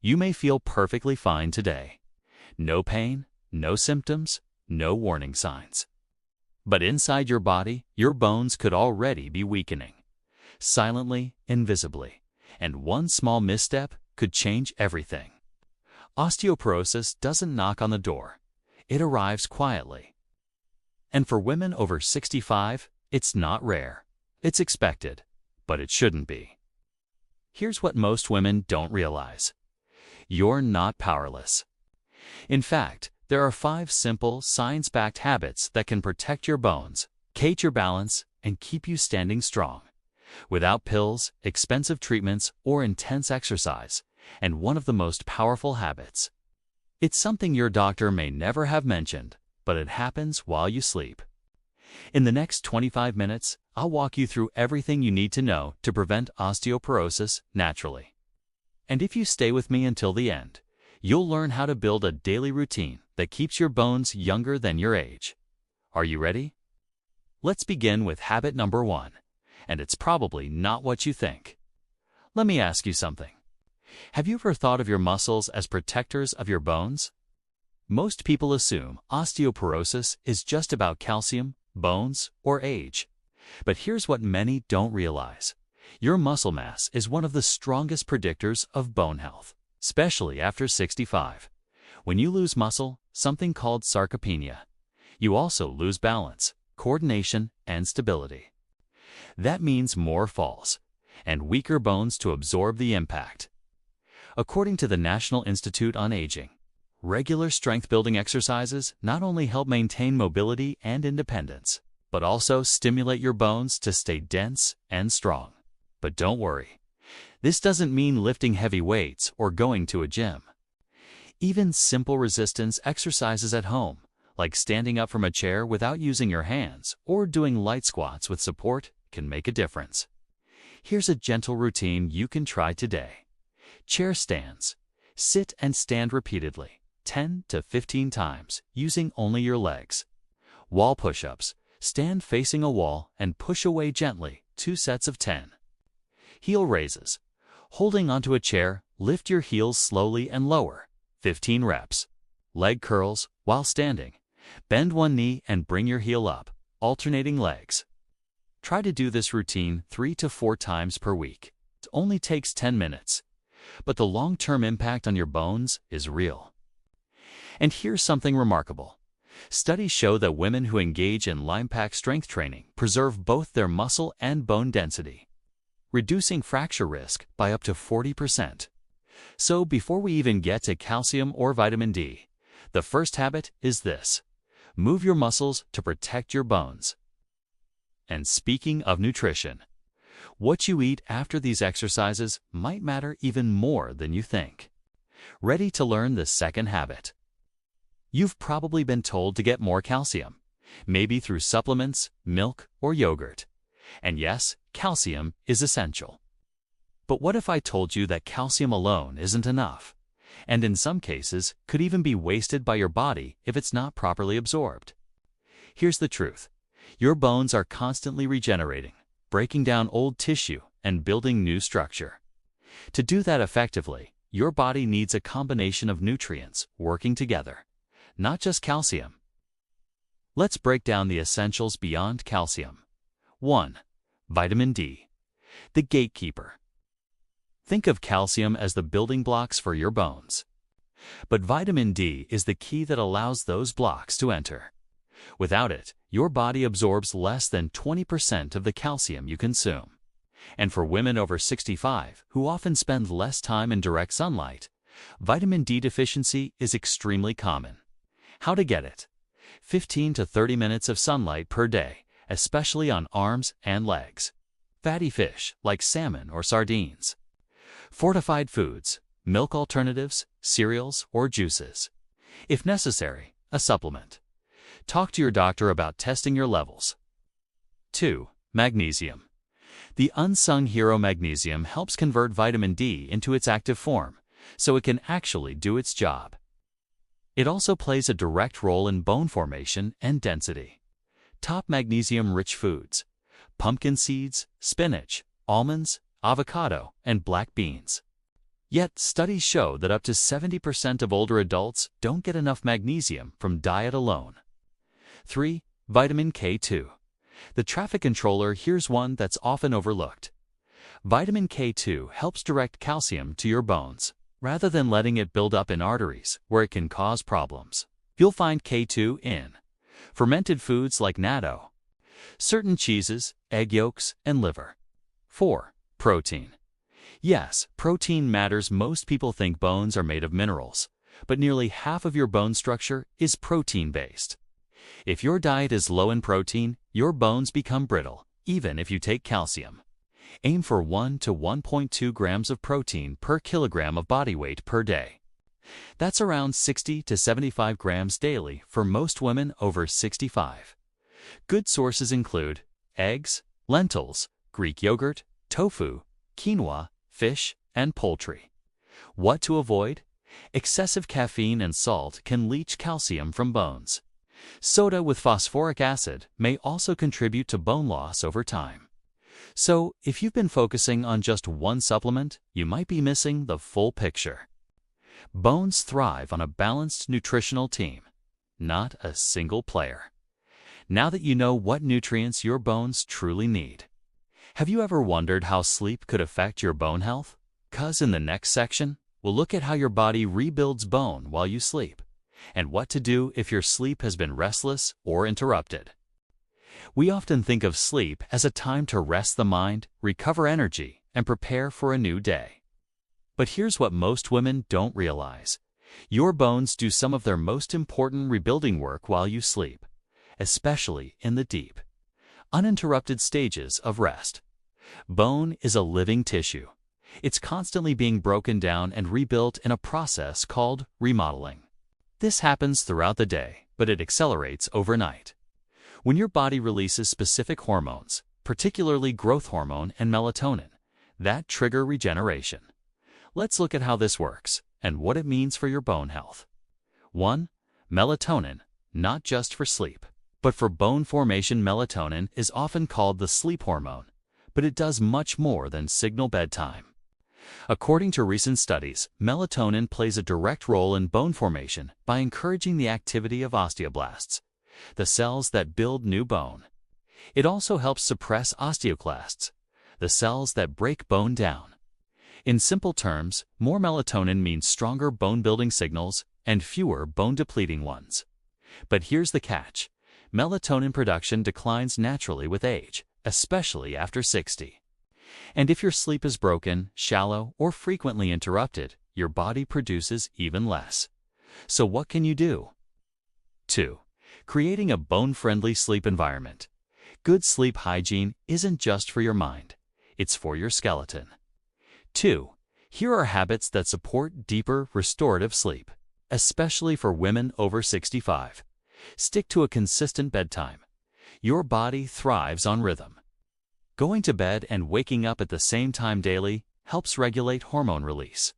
You may feel perfectly fine today. No pain, no symptoms, no warning signs. But inside your body, your bones could already be weakening. Silently, invisibly. And one small misstep could change everything. Osteoporosis doesn't knock on the door. It arrives quietly. And for women over 65, it's not rare. It's expected, but it shouldn't be. Here's what most women don't realize. You're not powerless. In fact, there are 5 simple, science-backed habits that can protect your bones, keep your balance, and keep you standing strong. Without pills, expensive treatments, or intense exercise, and one of the most powerful habits. It's something your doctor may never have mentioned, but it happens while you sleep. In the next 25 minutes, I'll walk you through everything you need to know to prevent osteoporosis naturally. And if you stay with me until the end, you'll learn how to build a daily routine that keeps your bones younger than your age. Are you ready? Let's begin with habit number 1, and it's probably not what you think. Let me ask you something. Have you ever thought of your muscles as protectors of your bones? Most people assume osteoporosis is just about calcium, bones, or age. But here's what many don't realize. Your muscle mass is one of the strongest predictors of bone health, especially after 65. When you lose muscle, something called sarcopenia, you also lose balance, coordination, and stability. That means more falls and weaker bones to absorb the impact. According to the National Institute on Aging, regular strength-building exercises not only help maintain mobility and independence, but also stimulate your bones to stay dense and strong. But don't worry, this doesn't mean lifting heavy weights or going to a gym. Even simple resistance exercises at home, like standing up from a chair without using your hands or doing light squats with support, can make a difference. Here's a gentle routine you can try today. Chair stands. Sit and stand repeatedly, 10 to 15 times, using only your legs. Wall push-ups. Stand facing a wall and push away gently, 2 sets of 10. Heel raises. Holding onto a chair, lift your heels slowly and lower, 15 reps. Leg curls while standing. Bend one knee and bring your heel up, alternating legs. Try to do this routine 3 to 4 times per week. It only takes 10 minutes. But the long-term impact on your bones is real. And here's something remarkable. Studies show that women who engage in low-impact strength training preserve both their muscle and bone density, reducing fracture risk by up to 40%. So before we even get to calcium or vitamin D, the first habit is this. Move your muscles to protect your bones. And speaking of nutrition, what you eat after these exercises might matter even more than you think. Ready to learn the second habit? You've probably been told to get more calcium, maybe through supplements, milk, or yogurt. And yes, calcium is essential. But what if I told you that calcium alone isn't enough, and in some cases could even be wasted by your body if it's not properly absorbed? Here's the truth. Your bones are constantly regenerating, breaking down old tissue and building new structure. To do that effectively, your body needs a combination of nutrients working together, not just calcium. Let's break down the essentials beyond calcium. 1. Vitamin D, the gatekeeper. Think of calcium as the building blocks for your bones. But vitamin D is the key that allows those blocks to enter. Without it, your body absorbs less than 20% of the calcium you consume. And for women over 65, who often spend less time in direct sunlight, vitamin D deficiency is extremely common. How to get it? 15 to 30 minutes of sunlight per day, especially on arms and legs. Fatty fish, like salmon or sardines. Fortified foods, milk alternatives, cereals, or juices. If necessary, a supplement. Talk to your doctor about testing your levels. 2. Magnesium. The unsung hero magnesium helps convert vitamin D into its active form, so it can actually do its job. It also plays a direct role in bone formation and density. Top magnesium-rich foods: pumpkin seeds, spinach, almonds, avocado, and black beans. Yet, studies show that up to 70% of older adults don't get enough magnesium from diet alone. 3. Vitamin K2. The traffic controller, here's one that's often overlooked. Vitamin K2 helps direct calcium to your bones, rather than letting it build up in arteries, where it can cause problems. You'll find K2 in fermented foods like natto, certain cheeses, egg yolks, and liver. 4. Protein. Yes, protein matters. Most people think bones are made of minerals, but nearly half of your bone structure is protein-based. If your diet is low in protein, your bones become brittle, even if you take calcium. Aim for 1 to 1.2 grams of protein per kilogram of body weight per day. That's around 60 to 75 grams daily for most women over 65. Good sources include eggs, lentils, Greek yogurt, tofu, quinoa, fish, and poultry. What to avoid? Excessive caffeine and salt can leach calcium from bones. Soda with phosphoric acid may also contribute to bone loss over time. So, if you've been focusing on just one supplement, you might be missing the full picture. Bones thrive on a balanced nutritional team, not a single player. Now that you know what nutrients your bones truly need, have you ever wondered how sleep could affect your bone health? 'Cause in the next section, we'll look at how your body rebuilds bone while you sleep, and what to do if your sleep has been restless or interrupted. We often think of sleep as a time to rest the mind, recover energy, and prepare for a new day. But here's what most women don't realize. Your bones do some of their most important rebuilding work while you sleep, especially in the deep, uninterrupted stages of rest. Bone is a living tissue. It's constantly being broken down and rebuilt in a process called remodeling. This happens throughout the day, but it accelerates overnight. When your body releases specific hormones, particularly growth hormone and melatonin, that trigger regeneration. Let's look at how this works and what it means for your bone health. 1. Melatonin, not just for sleep, but for bone formation. Melatonin is often called the sleep hormone, but it does much more than signal bedtime. According to recent studies, melatonin plays a direct role in bone formation by encouraging the activity of osteoblasts, the cells that build new bone. It also helps suppress osteoclasts, the cells that break bone down. In simple terms, more melatonin means stronger bone-building signals and fewer bone-depleting ones. But here's the catch. Melatonin production declines naturally with age, especially after 60. And if your sleep is broken, shallow, or frequently interrupted, your body produces even less. So what can you do? 2. Creating a bone-friendly sleep environment. Good sleep hygiene isn't just for your mind, it's for your skeleton. 2. Here are habits that support deeper, restorative sleep, especially for women over 65. Stick to a consistent bedtime. Your body thrives on rhythm. Going to bed and waking up at the same time daily helps regulate hormone release.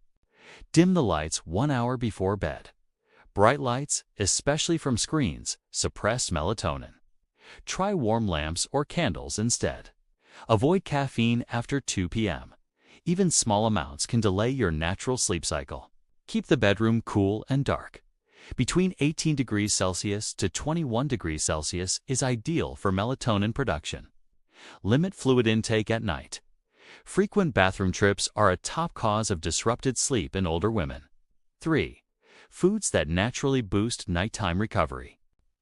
Dim the lights 1 hour before bed. Bright lights, especially from screens, suppress melatonin. Try warm lamps or candles instead. Avoid caffeine after 2 p.m. Even small amounts can delay your natural sleep cycle. Keep the bedroom cool and dark. Between 18 degrees Celsius to 21 degrees Celsius is ideal for melatonin production. Limit fluid intake at night. Frequent bathroom trips are a top cause of disrupted sleep in older women. 3. Foods that naturally boost nighttime recovery.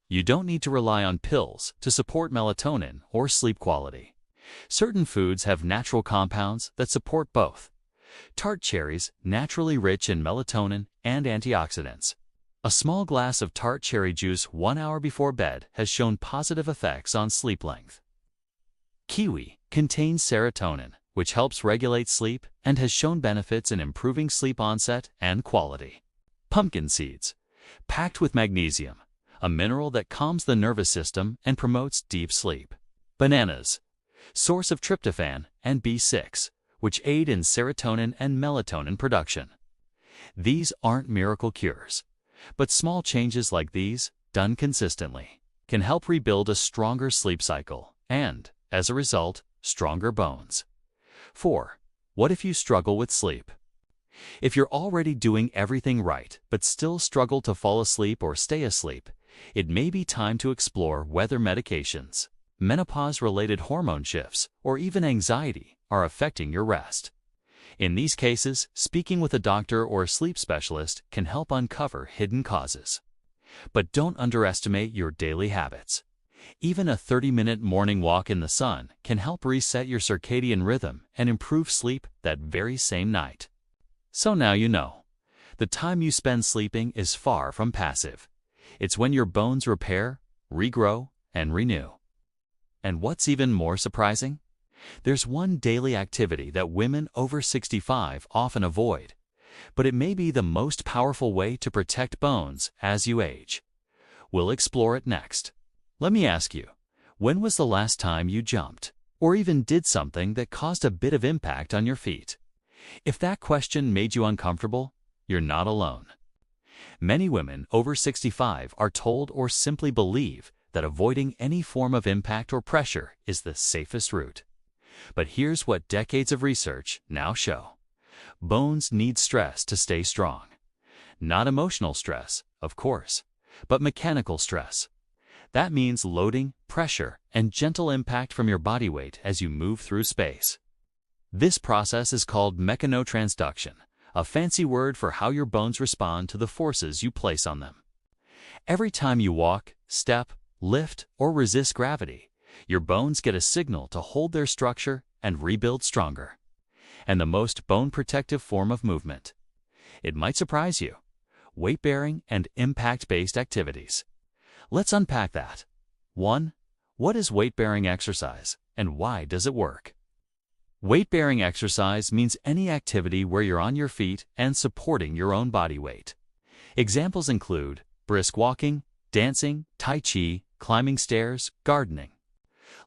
You don't need to rely on pills to support melatonin or sleep quality. Certain foods have natural compounds that support both. Tart cherries, naturally rich in melatonin and antioxidants. A small glass of tart cherry juice 1 hour before bed has shown positive effects on sleep length. Kiwi contains serotonin, which helps regulate sleep and has shown benefits in improving sleep onset and quality. Pumpkin seeds, packed with magnesium, a mineral that calms the nervous system and promotes deep sleep. Bananas, source of tryptophan and B6, which aid in serotonin and melatonin production. These aren't miracle cures, but small changes like these, done consistently, can help rebuild a stronger sleep cycle and, as a result, stronger bones. 4. What if you struggle with sleep? If you're already doing everything right but still struggle to fall asleep or stay asleep, it may be time to explore whether medications, menopause-related hormone shifts, or even anxiety are affecting your rest. In these cases, speaking with a doctor or a sleep specialist can help uncover hidden causes. But don't underestimate your daily habits. Even a 30-minute morning walk in the sun can help reset your circadian rhythm and improve sleep that very same night. So now you know. The time you spend sleeping is far from passive. It's when your bones repair, regrow, and renew. And what's even more surprising? There's one daily activity that women over 65 often avoid, but it may be the most powerful way to protect bones as you age. We'll explore it next. Let me ask you, when was the last time you jumped, or even did something that caused a bit of impact on your feet? If that question made you uncomfortable, you're not alone. Many women over 65 are told or simply believe that avoiding any form of impact or pressure is the safest route. But here's what decades of research now show. Bones need stress to stay strong. Not emotional stress, of course, but mechanical stress. That means loading, pressure, and gentle impact from your body weight as you move through space. This process is called mechanotransduction, a fancy word for how your bones respond to the forces you place on them. Every time you walk, step, lift, or resist gravity, your bones get a signal to hold their structure and rebuild stronger. And the most bone-protective form of movement. It might surprise you. Weight-bearing and impact-based activities. Let's unpack that. 1. What is weight-bearing exercise, and why does it work? Weight-bearing exercise means any activity where you're on your feet and supporting your own body weight. Examples include brisk walking, dancing, tai chi, climbing stairs, gardening.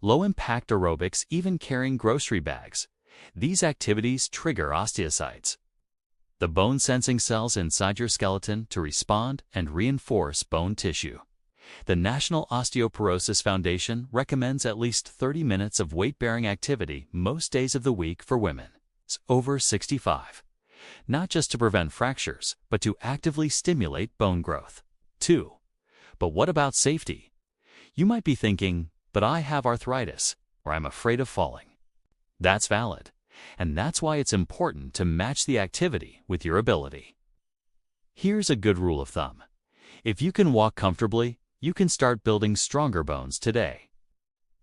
Low-impact aerobics, even carrying grocery bags. These activities trigger osteocytes, the bone-sensing cells inside your skeleton, to respond and reinforce bone tissue. The National Osteoporosis Foundation recommends at least 30 minutes of weight-bearing activity most days of the week for women over 65, not just to prevent fractures, but to actively stimulate bone growth. 2. But what about safety? You might be thinking, but I have arthritis, or I'm afraid of falling. That's valid, and that's why it's important to match the activity with your ability. Here's a good rule of thumb. If you can walk comfortably, you can start building stronger bones today.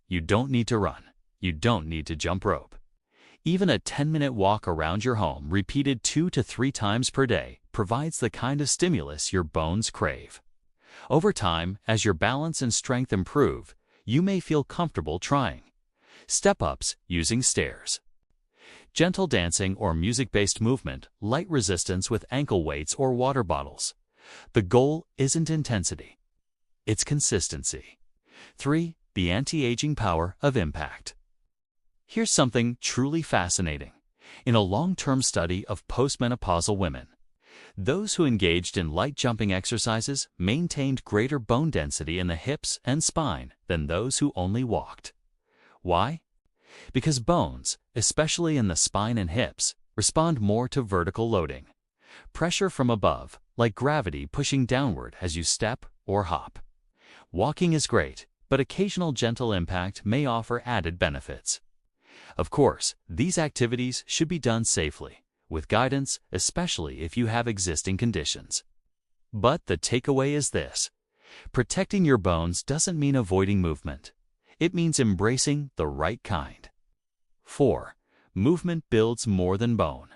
You don't need to run. You don't need to jump rope. Even a 10-minute walk around your home, repeated 2 to 3 times per day, provides the kind of stimulus your bones crave. Over time, as your balance and strength improve, you may feel comfortable trying step-ups using stairs, gentle dancing or music-based movement, light resistance with ankle weights or water bottles. The goal isn't intensity. It's consistency. 3. The anti-aging power of impact. Here's something truly fascinating. In a long-term study of postmenopausal women, those who engaged in light jumping exercises maintained greater bone density in the hips and spine than those who only walked. Why? Because bones, especially in the spine and hips, respond more to vertical loading. Pressure from above, like gravity pushing downward as you step or hop. Walking is great, but occasional gentle impact may offer added benefits. Of course, these activities should be done safely, with guidance, especially if you have existing conditions. But the takeaway is this: protecting your bones doesn't mean avoiding movement. It means embracing the right kind. 4. Movement builds more than bone.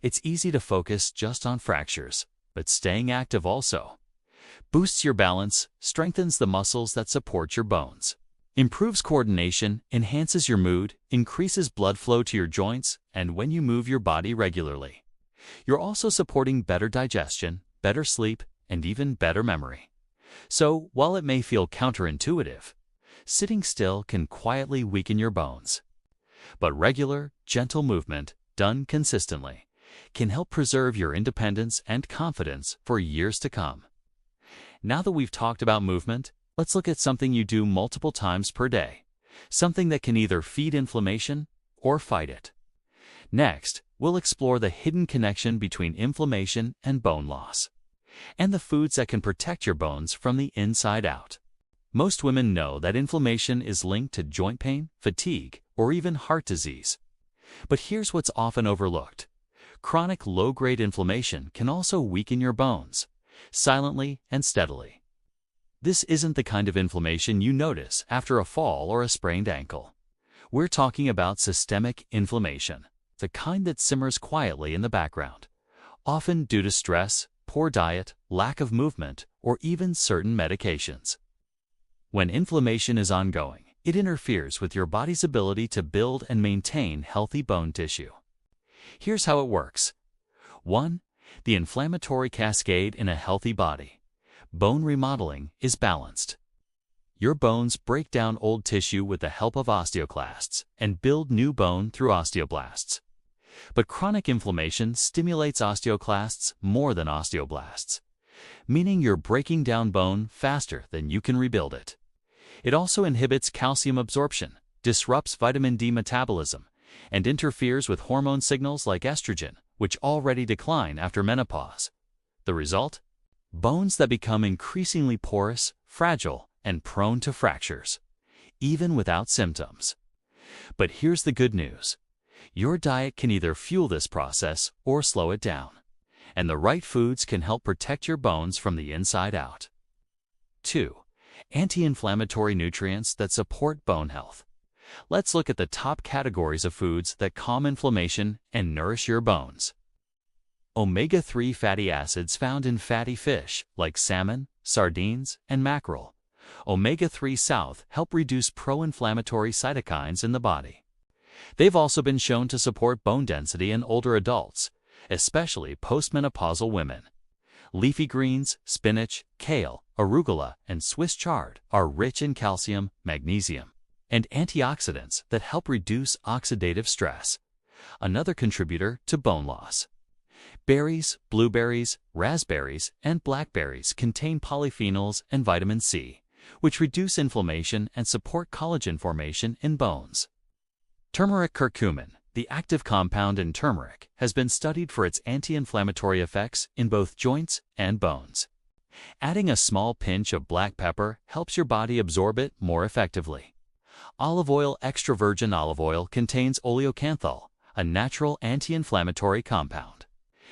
It's easy to focus just on fractures, but staying active also boosts your balance, strengthens the muscles that support your bones, improves coordination, enhances your mood, increases blood flow to your joints, and when you move your body regularly, you're also supporting better digestion, better sleep, and even better memory. So, while it may feel counterintuitive, sitting still can quietly weaken your bones. But regular, gentle movement, done consistently, can help preserve your independence and confidence for years to come. Now that we've talked about movement, let's look at something you do multiple times per day, something that can either feed inflammation or fight it. Next, we'll explore the hidden connection between inflammation and bone loss, and the foods that can protect your bones from the inside out. Most women know that inflammation is linked to joint pain, fatigue, or even heart disease. But here's what's often overlooked. Chronic low-grade inflammation can also weaken your bones, silently and steadily. This isn't the kind of inflammation you notice after a fall or a sprained ankle. We're talking about systemic inflammation, the kind that simmers quietly in the background, often due to stress, poor diet, lack of movement, or even certain medications. When inflammation is ongoing, it interferes with your body's ability to build and maintain healthy bone tissue. Here's how it works. 1. The inflammatory cascade in a healthy body. Bone remodeling is balanced. Your bones break down old tissue with the help of osteoclasts and build new bone through osteoblasts. But chronic inflammation stimulates osteoclasts more than osteoblasts, meaning you're breaking down bone faster than you can rebuild it. It also inhibits calcium absorption, disrupts vitamin D metabolism, and interferes with hormone signals like estrogen, which already decline after menopause. The result? Bones that become increasingly porous, fragile, and prone to fractures, even without symptoms. But here's the good news. Your diet can either fuel this process or slow it down, and the right foods can help protect your bones from the inside out. 2. Anti-inflammatory nutrients that support bone health. Let's look at the top categories of foods that calm inflammation and nourish your bones. Omega-3 fatty acids found in fatty fish like salmon, sardines, and mackerel. Omega-3 South help reduce pro-inflammatory cytokines in the body. They've also been shown to support bone density in older adults, especially postmenopausal women. Leafy greens, spinach, kale, arugula, and Swiss chard are rich in calcium, magnesium, and antioxidants that help reduce oxidative stress, another contributor to bone loss. Berries, blueberries, raspberries, and blackberries contain polyphenols and vitamin C, which reduce inflammation and support collagen formation in bones. Turmeric curcumin, the active compound in turmeric, has been studied for its anti-inflammatory effects in both joints and bones. Adding a small pinch of black pepper helps your body absorb it more effectively. Olive oil, extra virgin olive oil, contains oleocanthal, a natural anti-inflammatory compound.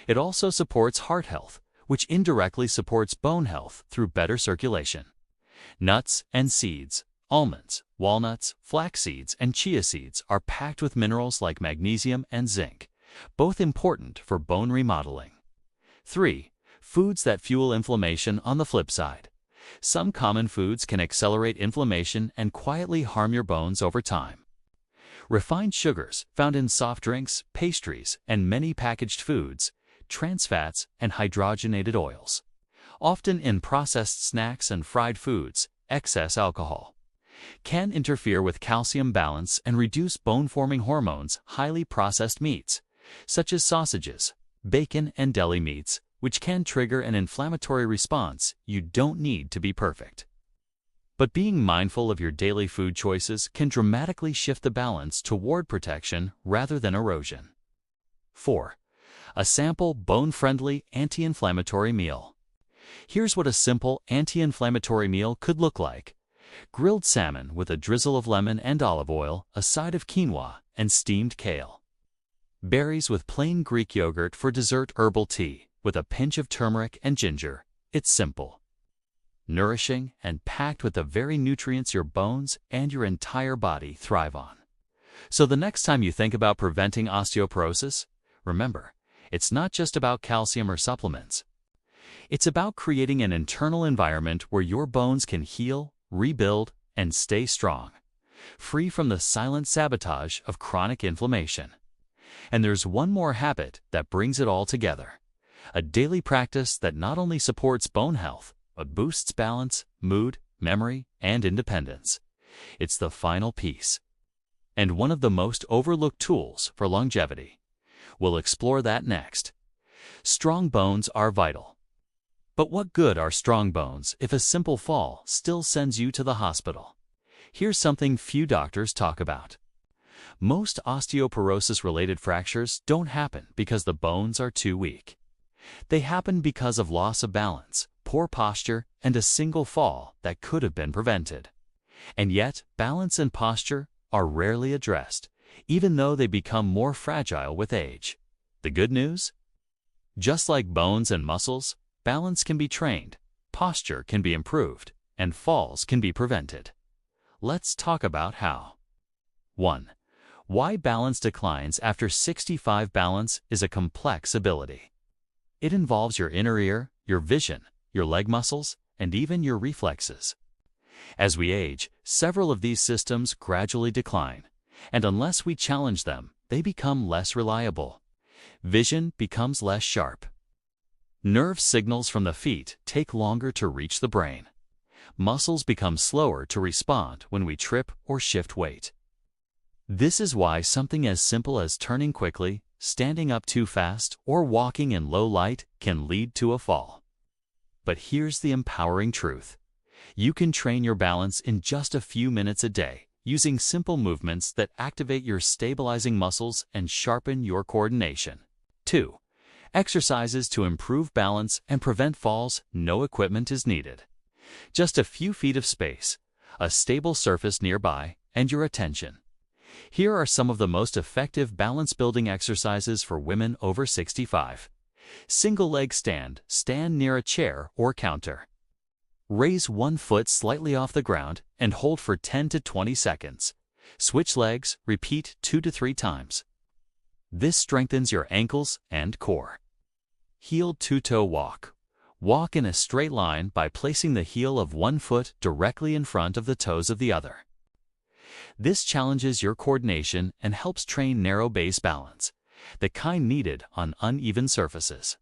It also supports heart health, which indirectly supports bone health through better circulation. Nuts and seeds, almonds, walnuts, flax seeds, and chia seeds are packed with minerals like magnesium and zinc, both important for bone remodeling. 3. Foods that fuel inflammation on the flip side. Some common foods can accelerate inflammation and quietly harm your bones over time. Refined sugars found in soft drinks, pastries, and many packaged foods, trans fats, and hydrogenated oils. Often in processed snacks and fried foods, excess alcohol can interfere with calcium balance and reduce bone-forming hormones. Highly processed meats, such as sausages, bacon, and deli meats, which can trigger an inflammatory response. You don't need to be perfect, but being mindful of your daily food choices can dramatically shift the balance toward protection rather than erosion. 4. A sample bone-friendly anti-inflammatory meal. Here's what a simple anti-inflammatory meal could look like. Grilled salmon with a drizzle of lemon and olive oil, a side of quinoa, and steamed kale. Berries with plain Greek yogurt for dessert. Herbal tea with a pinch of turmeric and ginger. It's simple, nourishing, and packed with the very nutrients your bones and your entire body thrive on. So the next time you think about preventing osteoporosis, remember, it's not just about calcium or supplements. It's about creating an internal environment where your bones can heal, rebuild, and stay strong, free from the silent sabotage of chronic inflammation. And there's one more habit that brings it all together. A daily practice that not only supports bone health, but boosts balance, mood, memory, and independence. It's the final piece, and one of the most overlooked tools for longevity. We'll explore that next. Strong bones are vital. But what good are strong bones if a simple fall still sends you to the hospital? Here's something few doctors talk about. Most osteoporosis-related fractures don't happen because the bones are too weak. They happen because of loss of balance, poor posture, and a single fall that could have been prevented. And yet, balance and posture are rarely addressed, even though they become more fragile with age. The good news? Just like bones and muscles, balance can be trained, posture can be improved, and falls can be prevented. Let's talk about how. 1. Why balance declines after 65? Balance is a complex ability. It involves your inner ear, your vision, your leg muscles, and even your reflexes. As we age, several of these systems gradually decline, and unless we challenge them, they become less reliable. Vision becomes less sharp. Nerve signals from the feet take longer to reach the brain. Muscles become slower to respond when we trip or shift weight. This is why something as simple as turning quickly, standing up too fast, or walking in low light can lead to a fall. But here's the empowering truth. You can train your balance in just a few minutes a day, using simple movements that activate your stabilizing muscles and sharpen your coordination. 2. Exercises to improve balance and prevent falls. No equipment is needed. Just a few feet of space, a stable surface nearby, and your attention. Here are some of the most effective balance-building exercises for women over 65. Single leg stand. Stand near a chair or counter. Raise one foot slightly off the ground and hold for 10 to 20 seconds. Switch legs. Repeat 2 to 3 times. This strengthens your ankles and core. Heel two-toe walk. Walk in a straight line by placing the heel of one foot directly in front of the toes of the other. This challenges your coordination and helps train narrow base balance, the kind needed on uneven surfaces.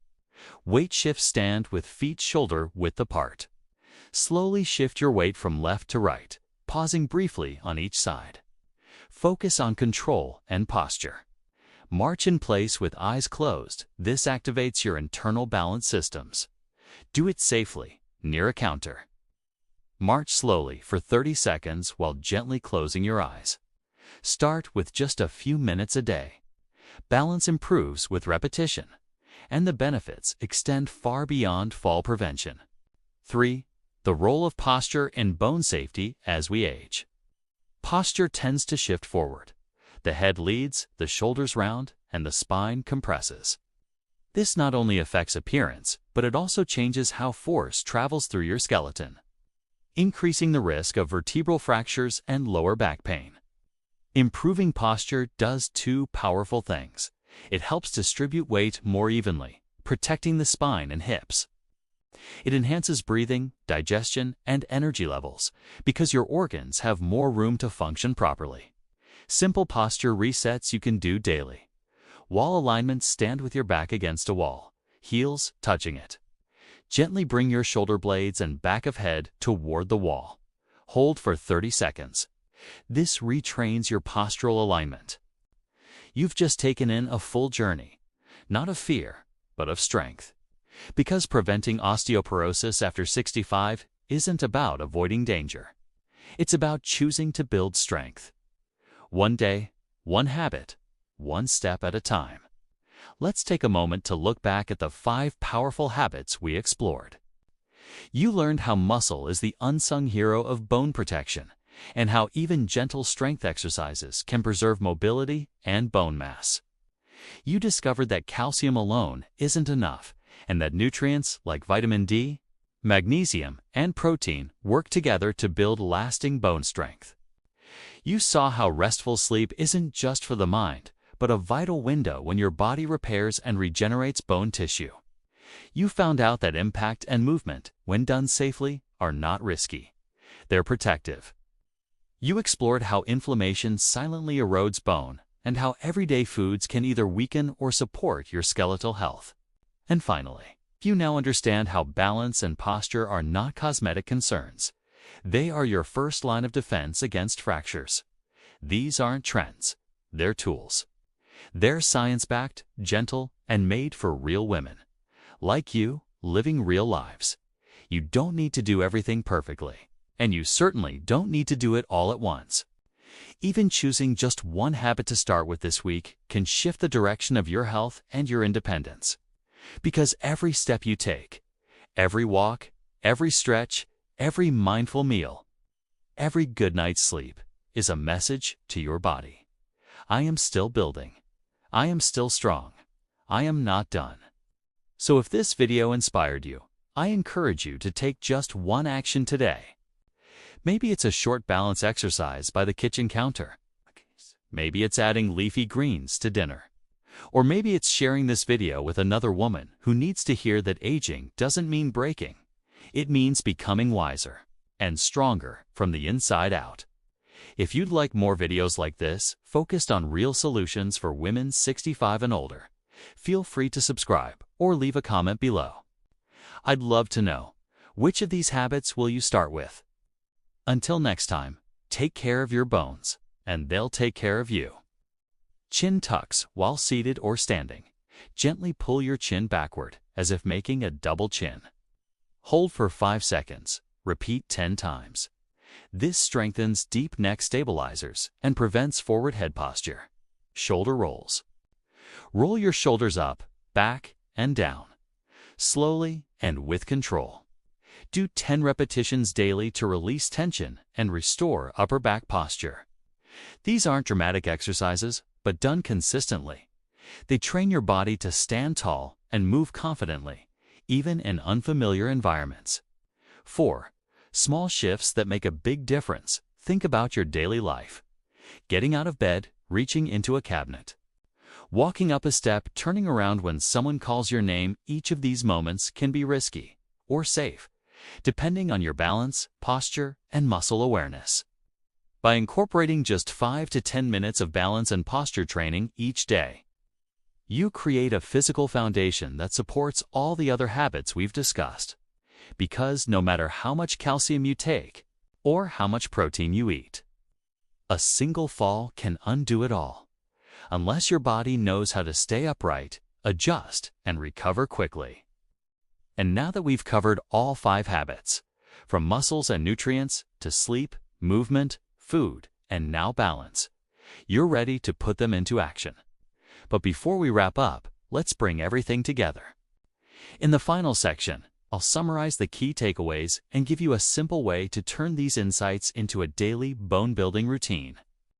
Weight shift. Stand with feet shoulder width apart. Slowly shift your weight from left to right, pausing briefly on each side. Focus on control and posture. March in place with eyes closed. This activates your internal balance systems. Do it safely, near a counter. March slowly for 30 seconds while gently closing your eyes. Start with just a few minutes a day. Balance improves with repetition, and the benefits extend far beyond fall prevention. 3. The role of posture in bone safety as we age. Posture tends to shift forward. The head leads, the shoulders round, and the spine compresses. This not only affects appearance, but it also changes how force travels through your skeleton, increasing the risk of vertebral fractures and lower back pain. Improving posture does two powerful things. It helps distribute weight more evenly, protecting the spine and hips. It enhances breathing, digestion, and energy levels because your organs have more room to function properly. Simple posture resets you can do daily. Wall alignment. Stand with your back against a wall, heels touching it. Gently bring your shoulder blades and back of head toward the wall. Hold for 30 seconds. This retrains your postural alignment. You've just taken in a full journey, not of fear, but of strength. Because preventing osteoporosis after 65 isn't about avoiding danger. It's about choosing to build strength. One day, one habit, one step at a time. Let's take a moment to look back at the 5 powerful habits we explored. You learned how muscle is the unsung hero of bone protection, and how even gentle strength exercises can preserve mobility and bone mass. You discovered that calcium alone isn't enough, and that nutrients like vitamin D, magnesium, and protein work together to build lasting bone strength. You saw how restful sleep isn't just for the mind, but a vital window when your body repairs and regenerates bone tissue. You found out that impact and movement, when done safely, are not risky. They're protective. You explored how inflammation silently erodes bone and how everyday foods can either weaken or support your skeletal health. And finally, you now understand how balance and posture are not cosmetic concerns. They are your first line of defense against fractures. These aren't trends, they're tools. They're science-backed, gentle, and made for real women. Like you, living real lives. You don't need to do everything perfectly, and you certainly don't need to do it all at once. Even choosing just one habit to start with this week can shift the direction of your health and your independence. Because every step you take, every walk, every stretch, every mindful meal, every good night's sleep is a message to your body. I am still building. I am still strong. I am not done. So if this video inspired you, I encourage you to take just one action today. Maybe it's a short balance exercise by the kitchen counter. Maybe it's adding leafy greens to dinner. Or maybe it's sharing this video with another woman who needs to hear that aging doesn't mean breaking. It means becoming wiser and stronger from the inside out. If you'd like more videos like this, focused on real solutions for women 65 and older, feel free to subscribe or leave a comment below. I'd love to know, which of these habits will you start with? Until next time, take care of your bones, and they'll take care of you. Chin tucks while seated or standing. Gently pull your chin backward as if making a double chin. Hold for 5 seconds. Repeat 10 times. This strengthens deep neck stabilizers and prevents forward head posture. Shoulder rolls. Roll your shoulders up, back, and down. Slowly and with control. Do 10 repetitions daily to release tension and restore upper back posture. These aren't dramatic exercises, but done consistently, they train your body to stand tall and move confidently, even in unfamiliar environments. 4. Small shifts that make a big difference. Think about your daily life. Getting out of bed, reaching into a cabinet. Walking up a step, turning around when someone calls your name. Each of these moments can be risky or safe, depending on your balance, posture, and muscle awareness. By incorporating just 5 to 10 minutes of balance and posture training each day, you create a physical foundation that supports all the other habits we've discussed. Because no matter how much calcium you take or how much protein you eat, a single fall can undo it all, unless your body knows how to stay upright, adjust, and recover quickly. And now that we've covered all 5 habits, from muscles and nutrients to sleep, movement, food, and now balance, you're ready to put them into action. But before we wrap up, let's bring everything together. In the final section, I'll summarize the key takeaways and give you a simple way to turn these insights into a daily bone-building routine.